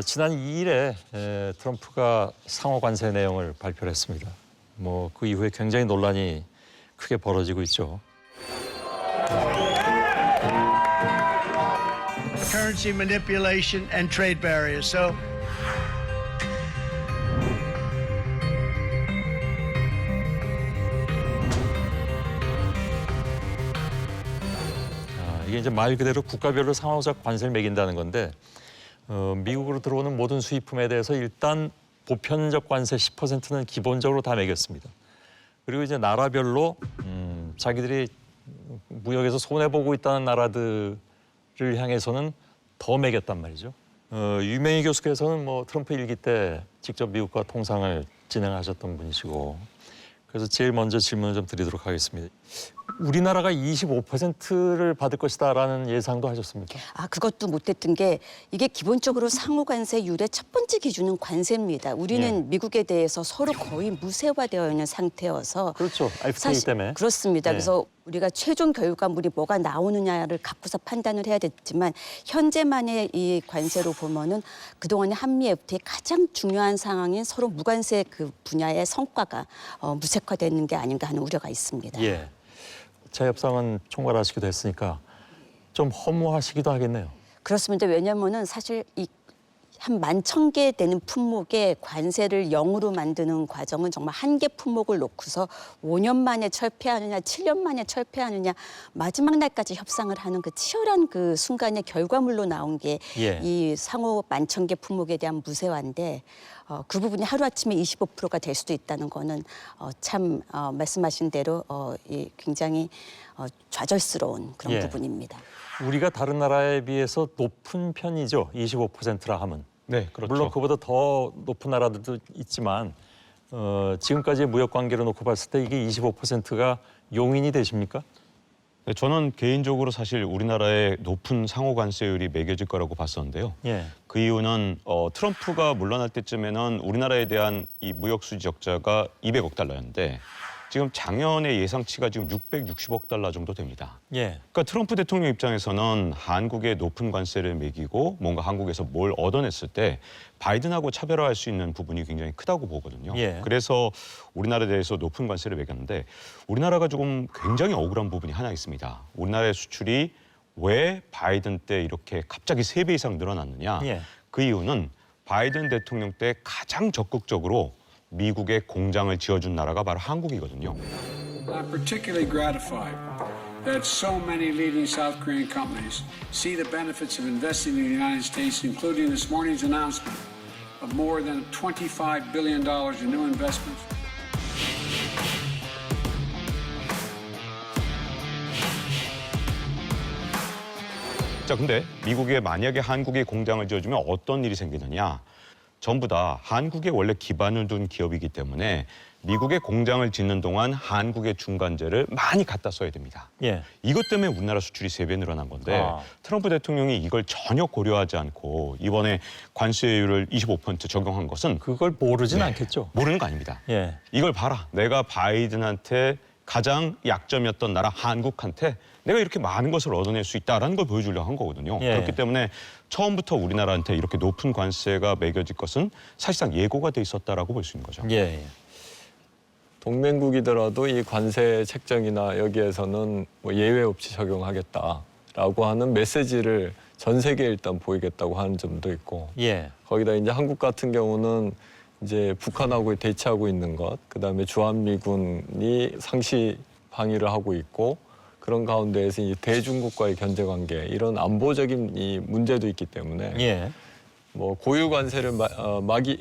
지난 2일에 트럼프가 상호 관세 내용을 발표를 했습니다. 그 이후에 굉장히 논란이 크게 벌어지고 있죠. Currency manipulation and trade barriers. So 이게 이제 말 그대로 국가별로 상호적 관세를 매긴다는 건데 미국으로 들어오는 모든 수입품에 대해서 일단 보편적 관세 10%는 기본적으로 다 매겼습니다. 그리고 이제 나라별로 자기들이 무역에서 손해보고 있다는 나라들을 향해서는 더 매겼단 말이죠. 유명희 교수께서는 트럼프 일기 때 직접 미국과 통상을 진행하셨던 분이시고 그래서 제일 먼저 질문을 좀 드리도록 하겠습니다. 우리나라가 25%를 받을 것이다라는 예상도 하셨습니까? 그것도 못했던 게 이게 기본적으로 상호관세율의 첫 번째 기준은 관세입니다. 우리는 미국에 대해서 서로 거의 무세화되어 있는 상태여서 그렇죠. FTA 때문에. 그렇습니다. 그래서 우리가 최종 결과물이 뭐가 나오느냐를 갖고서 판단을 해야 됐지만 현재만의 이 관세로 보면은 그동안의 한미 FTA의 가장 중요한 상황인 서로 무관세 그 분야의 성과가 무색화되는 게 아닌가 하는 우려가 있습니다. 예. 재협상은 총괄하시기도 했으니까 좀 허무하시기도 하겠네요. 그렇습니다. 왜냐하면은 사실 이 한 11,000개 되는 품목의 관세를 0으로 만드는 과정은 정말 한 개 품목을 놓고서 5년 만에 철폐하느냐, 7년 만에 철폐하느냐, 마지막 날까지 협상을 하는 그 치열한 그 순간의 결과물로 나온 게 이 상호 11,000개 품목에 대한 무세화인데 그 부분이 하루아침에 25%가 될 수도 있다는 거는 참 말씀하신 대로 굉장히 좌절스러운 그런 부분입니다. 우리가 다른 나라에 비해서 높은 편이죠. 25%라 하면. 네, 그렇죠. 물론 그보다 더 높은 나라들도 있지만 지금까지의 무역 관계를 놓고 봤을 때 이게 25%가 용인이 되십니까? 네, 저는 개인적으로 사실 우리나라의 높은 상호 관세율이 매겨질 거라고 봤었는데요. 그 이유는 트럼프가 물러날 때쯤에는 우리나라에 대한 이 무역 수지 적자가 200억 달러였는데 지금 작년의 예상치가 지금 660억 달러 정도 됩니다. 그러니까 트럼프 대통령 입장에서는 한국에 높은 관세를 매기고 뭔가 한국에서 뭘 얻어냈을 때 바이든하고 차별화할 수 있는 부분이 굉장히 크다고 보거든요. 그래서 우리나라에 대해서 높은 관세를 매겼는데 우리나라가 조금 굉장히 억울한 부분이 하나 있습니다. 우리나라의 수출이 왜 바이든 때 이렇게 갑자기 3배 이상 늘어났느냐. 그 이유는 바이든 대통령 때 가장 적극적으로 미국에 공장을 지어준 나라가 바로 한국이거든요. I'm particularly gratified that so many leading South Korean companies see the benefits of investing in the United States, including this morning's announcement of more than $25 billion in new investments. 자, 근데 미국에 만약에 한국에 공장을 지어주면 어떤 일이 생기느냐? 전부 다 한국에 원래 기반을 둔 기업이기 때문에 미국에 공장을 짓는 동안 한국의 중간재를 많이 갖다 써야 됩니다. 이것 때문에 우리나라 수출이 3배 늘어난 건데 트럼프 대통령이 이걸 전혀 고려하지 않고 이번에 관세율을 25% 적용한 것은 그걸 모르진 않겠죠. 모르는 거 아닙니다. 이걸 봐라. 내가 바이든한테 가장 약점이었던 나라 한국한테 내가 이렇게 많은 것을 얻어낼 수 있다는 걸 보여주려고 한 거거든요. 그렇기 때문에 처음부터 우리나라한테 이렇게 높은 관세가 매겨질 것은 사실상 예고가 돼 있었다라고 볼 수 있는 거죠. 동맹국이더라도 이 관세 책정이나 여기에서는 예외 없이 적용하겠다라고 하는 메시지를 전 세계에 일단 보이겠다고 하는 점도 있고 거기다 이제 한국 같은 경우는 이제 북한하고 대치하고 있는 것, 그다음에 주한미군이 상시 방위를 하고 있고 그런 가운데에서 이 대중국과의 견제 관계 이런 안보적인 이 문제도 있기 때문에 고유 관세를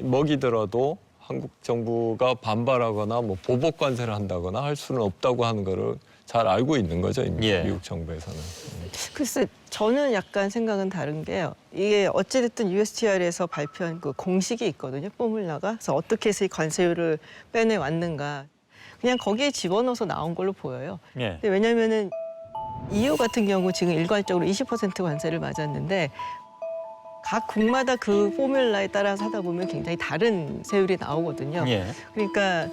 먹이더라도 한국 정부가 반발하거나 보복 관세를 한다거나 할 수는 없다고 하는 거를 잘 알고 있는 거죠, 미국 정부에서는. 글쎄, 저는 약간 생각은 다른 게요. 이게 어찌됐든 USTR에서 발표한 그 공식이 있거든요, 포뮬라가. 그래서 어떻게 해서 이 관세율을 빼내왔는가. 그냥 거기에 집어넣어서 나온 걸로 보여요. 근데 왜냐면은 EU 같은 경우 지금 일괄적으로 20% 관세를 맞았는데 각 국마다 그 포뮬라에 따라서 하다 보면 굉장히 다른 세율이 나오거든요. 그러니까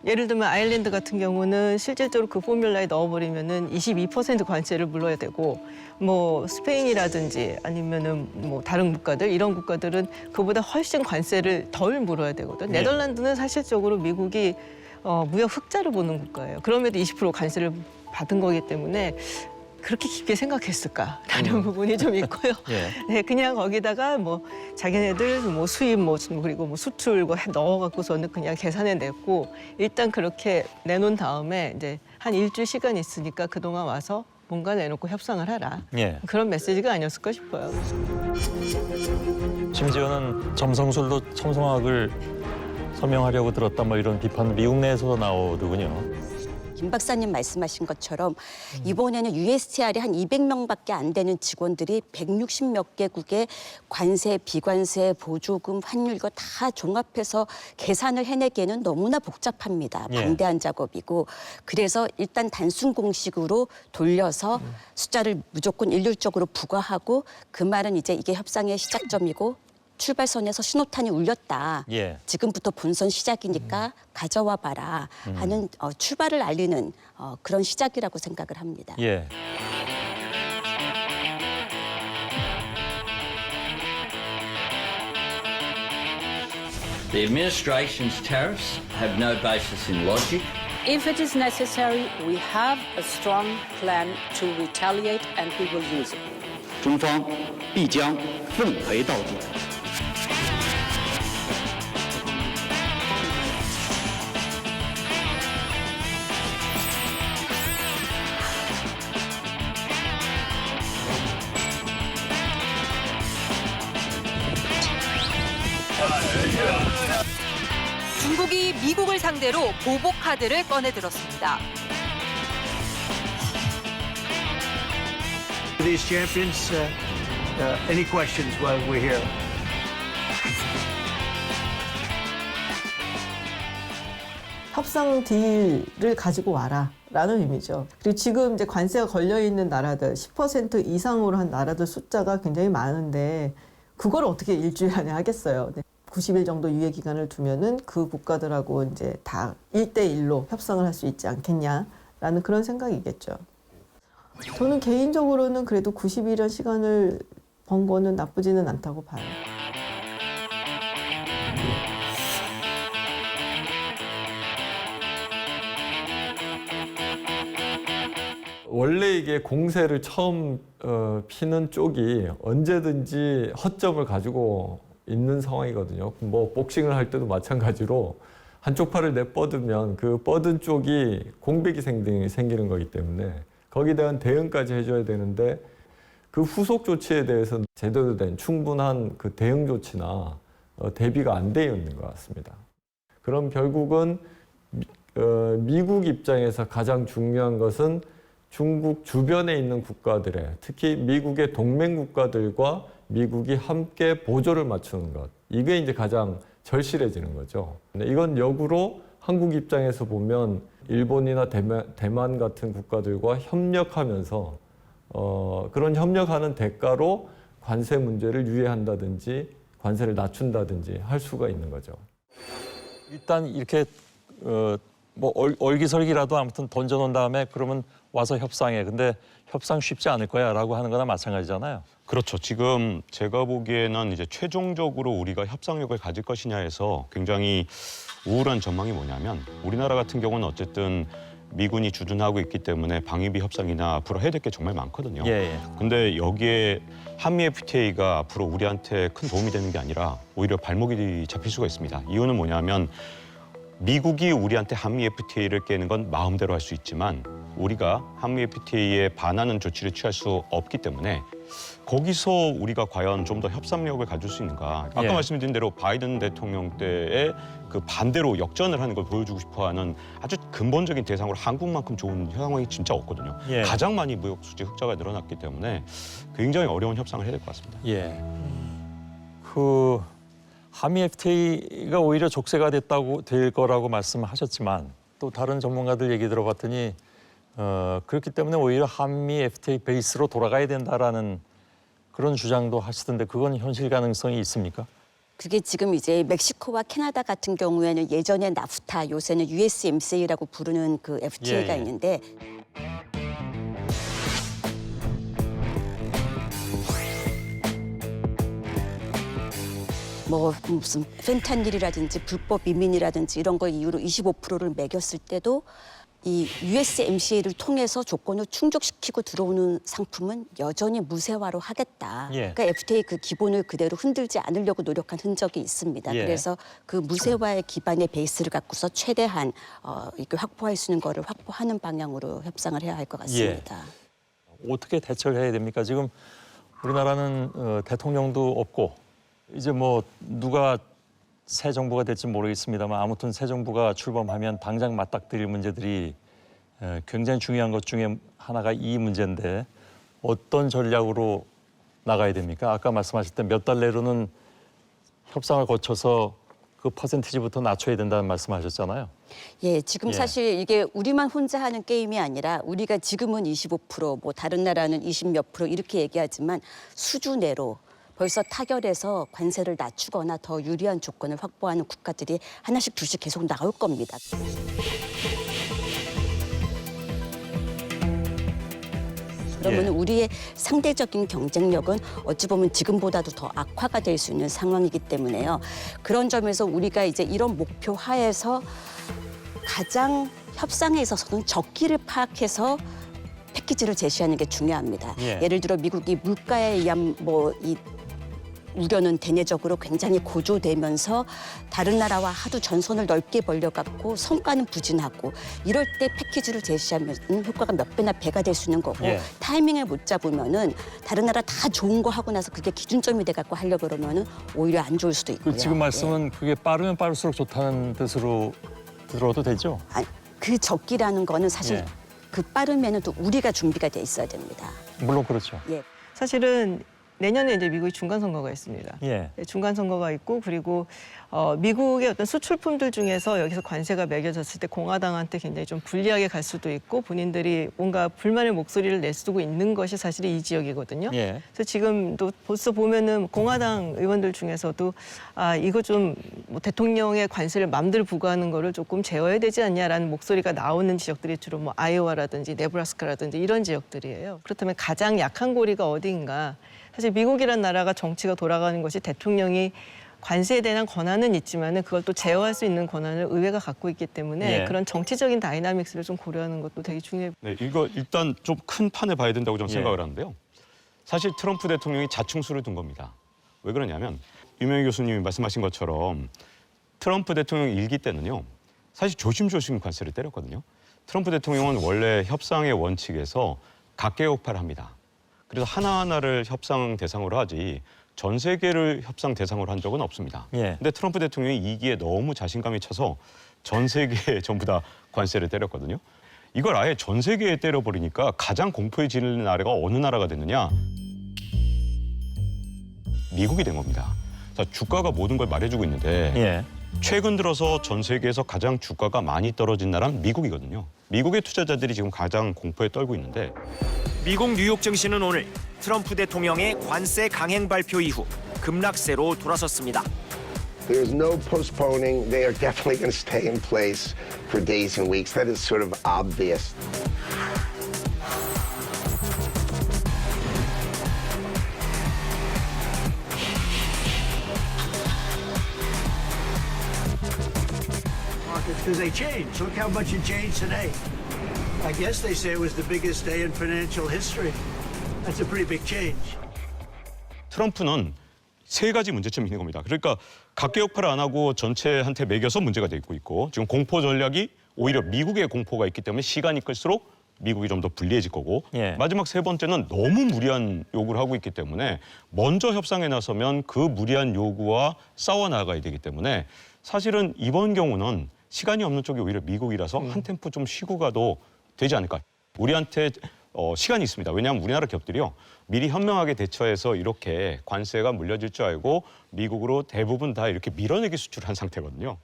예를 들면 아일랜드 같은 경우는 실질적으로 그 포뮬라에 넣어버리면은 22% 관세를 물어야 되고, 뭐 스페인이라든지 아니면은 뭐 다른 국가들, 이런 국가들은 그보다 훨씬 관세를 덜 물어야 되거든. 네. 네덜란드는 사실적으로 미국이 무역 흑자를 보는 국가예요. 그럼에도 20% 관세를 받은 거기 때문에 그렇게 깊게 생각했을까라는 부분이 좀 있고요. 예. 네, 그냥 거기다가 뭐 자기네들 뭐 수입 뭐 그리고 뭐 수출 뭐 넣어갖고서는 그냥 계산해 냈고, 일단 그렇게 내놓은 다음에 이제 한 일주일 시간이 있으니까 그동안 와서 뭔가 내놓고 협상을 하라. 예. 그런 메시지가 아니었을까 싶어요. 심지어는 점성술도 첨성학을 서명하려고 들었다 뭐 이런 비판 미국 내에서도 나오더군요. 김 박사님 말씀하신 것처럼 이번에는 USTR이 한 200명밖에 안 되는 직원들이 160몇 개국의 관세, 비관세, 보조금, 환율 이거 다 종합해서 계산을 해내기에는 너무나 복잡합니다. 예. 방대한 작업이고, 그래서 일단 단순 공식으로 돌려서 숫자를 무조건 일률적으로 부과하고, 그 말은 이제 이게 협상의 시작점이고 출발선에서 신호탄이 울렸다. 예. 지금부터 본선 시작이니까 가져와 봐라 하는 출발을 알리는 그런 시작이라고 생각을 합니다. 예. The administration's tariffs have no basis in logic. If it is necessary, we have a strong plan to retaliate and we will use it. 中方必将奉陪到底。 중국이 미국을 상대로 보복 카드를 꺼내들었습니다. These champions, any questions while we're here? 협상 딜을 가지고 와라라는 의미죠. 그리고 지금 이제 관세가 걸려 있는 나라들 10% 이상으로 한 나라들 숫자가 굉장히 많은데 그걸 어떻게 일주일 안에 하겠어요. 90일 정도 유예 기간을 두면은 그 국가들하고 이제 다 1대1로 협상을 할 수 있지 않겠냐라는 그런 생각이겠죠. 저는 개인적으로는 그래도 90일이라는 시간을 번 거는 나쁘지는 않다고 봐요. 원래 이게 공세를 처음 피는 쪽이 언제든지 허점을 가지고 있는 상황이거든요. 뭐 복싱을 할 때도 마찬가지로 한쪽 팔을 내뻗으면 그 뻗은 쪽이 공백이 생기는 거기 때문에 거기에 대한 대응까지 해줘야 되는데 그 후속 조치에 대해서는 제대로 된 충분한 그 대응 조치나 대비가 안 되어 있는 것 같습니다. 그럼 결국은 미국 입장에서 가장 중요한 것은 중국 주변에 있는 국가들의, 특히 미국의 동맹 국가들과 미국이 함께 보조를 맞추는 것, 이게 이제 가장 절실해지는 거죠. 이건 역으로 한국 입장에서 보면 일본이나 대만 같은 국가들과 협력하면서 그런 협력하는 대가로 관세 문제를 유예한다든지 관세를 낮춘다든지 할 수가 있는 거죠. 일단 이렇게 뭐 얼기설기라도 아무튼 던져놓은 다음에 그러면 와서 협상해. 근데 협상 쉽지 않을 거야라고 하는 거나 마찬가지잖아요. 그렇죠. 지금 제가 보기에는 이제 최종적으로 우리가 협상력을 가질 것이냐에서 굉장히 우울한 전망이 뭐냐면 우리나라 같은 경우는 어쨌든 미군이 주둔하고 있기 때문에 방위비 협상이나 앞으로 해야 될 게 정말 많거든요. 예. 근데 여기에 한미 FTA가 앞으로 우리한테 큰 도움이 되는 게 아니라 오히려 발목이 잡힐 수가 있습니다. 이유는 뭐냐면 미국이 우리한테 한미 FTA를 깨는 건 마음대로 할 수 있지만 우리가 한미 FTA에 반하는 조치를 취할 수 없기 때문에 거기서 우리가 과연 좀 더 협상력을 가질 수 있는가. 아까 말씀드린 대로 바이든 대통령 때의 그 반대로 역전을 하는 걸 보여주고 싶어하는 아주 근본적인 대상으로 한국만큼 좋은 상황이 진짜 없거든요. 가장 많이 무역 수지 흑자가 늘어났기 때문에 굉장히 어려운 협상을 해야 될 것 같습니다. 예. 그 한미 FTA가 오히려 족쇄가 될 거라고 말씀하셨지만 또 다른 전문가들 얘기 들어봤더니 그렇기 때문에 오히려 한미 FTA 베이스로 돌아가야 된다라는 그런 주장도 하시던데 그건 현실 가능성이 있습니까? 그게 지금 이제 멕시코와 캐나다 같은 경우에는 예전에 나프타, 요새는 USMCA라고 부르는 그 FTA가 있는데 뭐 무슨 펜타닐이라든지 불법 이민이라든지 이런 걸 이유로 25%를 매겼을 때도 이 USMCA를 통해서 조건을 충족시키고 들어오는 상품은 여전히 무쇠화로 하겠다. 그러니까 FTA 그 기본을 그대로 흔들지 않으려고 노력한 흔적이 있습니다. 그래서 그 무쇠화의 기반의 베이스를 갖고서 최대한 이렇게 확보할 수 있는 거를 확보하는 방향으로 협상을 해야 할 것 같습니다. 어떻게 대처를 해야 됩니까? 지금 우리나라는 대통령도 없고 이제 뭐 누가 새 정부가 될지 모르겠습니다만 아무튼 새 정부가 출범하면 당장 맞닥뜨릴 문제들이 굉장히 중요한 것 중에 하나가 이 문제인데 어떤 전략으로 나가야 됩니까? 아까 말씀하실 때 몇 달 내로는 협상을 거쳐서 그 퍼센티지부터 낮춰야 된다는 말씀하셨잖아요. 예, 지금 사실 이게 우리만 혼자 하는 게임이 아니라 우리가 지금은 25%, 뭐 다른 나라는 20몇 % 이렇게 얘기하지만 수주 내로 벌써 타결해서 관세를 낮추거나 더 유리한 조건을 확보하는 국가들이 하나씩 둘씩 계속 나올 겁니다. 그러면 우리의 상대적인 경쟁력은 어찌 보면 지금보다도 더 악화가 될 수 있는 상황이기 때문에요. 그런 점에서 우리가 이제 이런 목표 하에서 가장 협상에 있어서는 적기를 파악해서 패키지를 제시하는 게 중요합니다. 예를 들어 미국이 물가에 의한 이 우려는 대내적으로 굉장히 고조되면서 다른 나라와 하도 전선을 넓게 벌려갖고 성과는 부진하고 이럴 때 패키지를 제시하면 효과가 몇 배나 배가 될 수 있는 거고 타이밍을 못 잡으면은 다른 나라 다 좋은 거 하고 나서 그게 기준점이 돼갖고 하려고 그러면은 오히려 안 좋을 수도 있고요. 지금 말씀은 그게 빠르면 빠를수록 좋다는 뜻으로 들어도 되죠? 아니, 그 적기라는 거는 사실 그 빠르면은 또 우리가 준비가 돼 있어야 됩니다. 물론 그렇죠. 사실은 내년에 이제 미국이 중간 선거가 있습니다. 중간 선거가 있고 그리고 미국의 어떤 수출품들 중에서 여기서 관세가 매겨졌을 때 공화당한테 굉장히 좀 불리하게 갈 수도 있고 본인들이 뭔가 불만의 목소리를 낼 수도 있는 것이 사실 이 지역이거든요. 그래서 지금도 벌써 보면은 공화당 의원들 중에서도 이거 좀 뭐 대통령의 관세를 마음대로 부과하는 거를 조금 제어해야 되지 않냐라는 목소리가 나오는 지역들이 주로 뭐 아이오와라든지 네브라스카라든지 이런 지역들이에요. 그렇다면 가장 약한 고리가 어디인가? 사실 미국이란 나라가 정치가 돌아가는 것이 대통령이 관세에 대한 권한은 있지만은 그걸 또 제어할 수 있는 권한을 의회가 갖고 있기 때문에 그런 정치적인 다이나믹스를 좀 고려하는 것도 되게 중요해요. 네, 이거 일단 좀 큰 판에 봐야 된다고 저는 생각을 하는데요. 사실 트럼프 대통령이 자충수를 둔 겁니다. 왜 그러냐면 유명희 교수님이 말씀하신 것처럼 트럼프 대통령 일기 때는요. 사실 조심조심 관세를 때렸거든요. 트럼프 대통령은 원래 협상의 원칙에서 각계역파를 합니다. 그래서 하나하나를 협상 대상으로 하지 전 세계를 협상 대상으로 한 적은 없습니다. 근데 트럼프 대통령이 2기에 너무 자신감이 차서 전 세계에 전부 다 관세를 때렸거든요. 이걸 아예 전 세계에 때려버리니까 가장 공포에 지는 나라가 어느 나라가 됐느냐? 미국이 된 겁니다. 자, 주가가 모든 걸 말해주고 있는데 최근 들어서 전 세계에서 가장 주가가 많이 떨어진 나라는 미국이거든요. 미국의 투자자들이 지금 가장 공포에 떨고 있는데 미국 뉴욕 증시는 오늘 트럼프 대통령의 관세 강행 발표 이후 급락세로 돌아섰습니다. There's no postponing. They are definitely going to stay in place for days and weeks. That is sort of obvious. Because they changed. Look how much it changed today. I guess they say it was the biggest day in financial history. That's a pretty big change. 트럼프는 세 가지 문제점이 있는 겁니다. 그러니까 각계역파를 안 하고 전체한테 매겨서 문제가 되고 있고 지금 공포 전략이 오히려 미국의 공포가 있기 때문에 시간이 끌수록 미국이 좀 더 불리해질 거고 마지막 세 번째는 너무 무리한 요구를 하고 있기 때문에 먼저 협상에 나서면 그 무리한 요구와 싸워 나가야 되기 때문에 사실은 이번 경우는 시간이 없는 쪽이 오히려 미국이라서 한 템포 좀 쉬고 가도 되지 않을까. 우리한테 시간이 있습니다. 왜냐하면 우리나라 기업들이요. 미리 현명하게 대처해서 이렇게 관세가 물려질 줄 알고 미국으로 대부분 다 이렇게 밀어내기 수출한 상태거든요.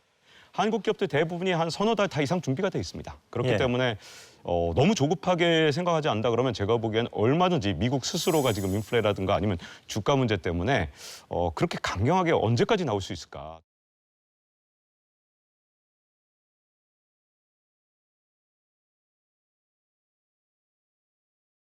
한국 기업들 대부분이 한 서너 달 다 이상 준비가 돼 있습니다. 그렇기 예. 때문에 너무 조급하게 생각하지 않는다 그러면 제가 보기엔 얼마든지 미국 스스로가 지금 인플레라든가 아니면 주가 문제 때문에 그렇게 강경하게 언제까지 나올 수 있을까.